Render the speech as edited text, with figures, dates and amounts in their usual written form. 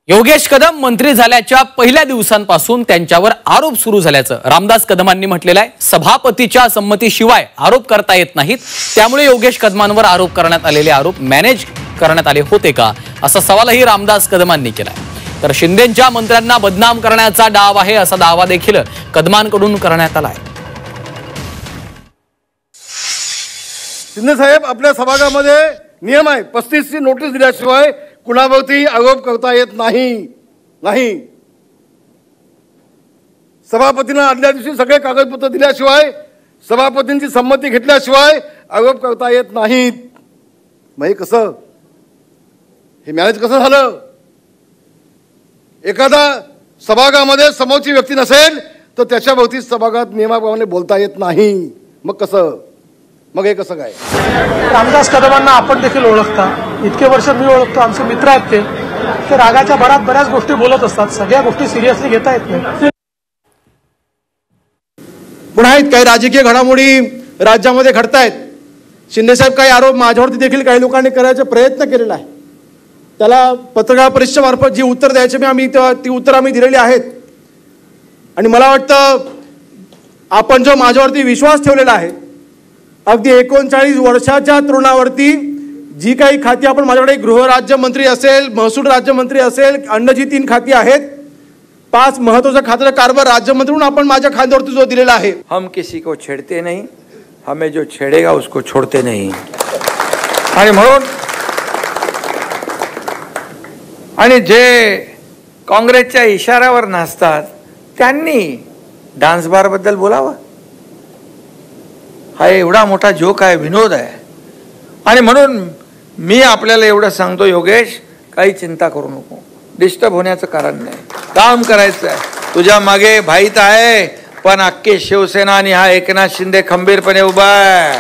योगेश कदम मंत्री झाल्याच्या पहिल्या दिवसांपासून त्यांच्यावर आरोप सुरू झाल्याचं रामदास कदमांनी म्हटलेलं आहे। सभापतीच्या संमतीशिवाय आरोप करता येत नाहीत, त्यामुळे योगेश कदमांवर आरोप करण्यात आलेले आरोप मॅनेज करण्यात आले होते का, असा सवालही रामदास कदमांनी केलाय। तर शिंदेंच्या मंत्र्यांना बदनाम करण्याचा डाव आहे असा दावा देखील कदमांकडून करण्यात आलाय। शिंदे साहेब, आपल्या सभागृहामध्ये नियम आहे, 35 ची नोटीस दिल्याशिवाय कुणावरती आरोप करता येत नाही। सभापतींना आदल्या दिवशी सगळे कागदपत्र दिल्याशिवाय, सभापतींची संमती घेतल्याशिवाय आरोप करता येत नाहीत। मग कसं हे मॅनेज कसं झालं? एखादा सभागृहामध्ये समोरची व्यक्ती नसेल तर त्याच्याभोवती सभागृहात नियमाप्रमाणे बोलता येत नाही। मग कसं? मग हे कसं काय? रामदास कदमांना आपण देखील ओळखता, इतके वर्ष मी ओळखतो, आमचे मित्र आहेत ते रागाच्या भरात बऱ्याच गोष्टी बोलत असतात, सगळ्या गोष्टी सिरियसली घेता येत नाही। पण आहेत काही राजकीय घडामोडी राज्यामध्ये घडतायत। शिंदे साहेब काही आरोप माझ्यावरती देखील काही लोकांनी करायचा प्रयत्न केलेला आहे, त्याला पत्रकार परिषदेच्या मार्फत जी उत्तर द्यायची ती उत्तर आम्ही दिलेली आहेत। आणि मला वाटतं आपण जो माझ्यावरती विश्वास ठेवलेला आहे, अगदी 39 वर्षाच्या तरुणावरती जी काही खाती आपण माझ्याकडे गृहराज्यमंत्री असेल, महसूल राज्यमंत्री असेल, अन्नजी 3 खाती आहेत, 5 महत्त्वाच्या खात्याचा कारभार राज्यमंत्री म्हणून आपण माझ्या खांद्यावरती जो दिलेला आहे। हम किसी को छेड़ते नहीं, हमें जो छेड़ेगा उसको छोड़ते नहीं। आणि म्हणून आणि जे काँग्रेसच्या इशाऱ्यावर नाचतात त्यांनी डान्स बार बद्दल बोलावं। हा एवढा मोठा जोक आहे, विनोद आहे। आणि म्हणून मी आपल्याला एवढं सांगतो, योगेश काही चिंता करू नको, डिस्टर्ब होण्याचं कारण नाही, काम करायचं आहे। तुझ्या मागे भाईत आहे, पण अख्खी शिवसेना आणि हा एकनाथ शिंदे खंबीरपणे उभा आहे।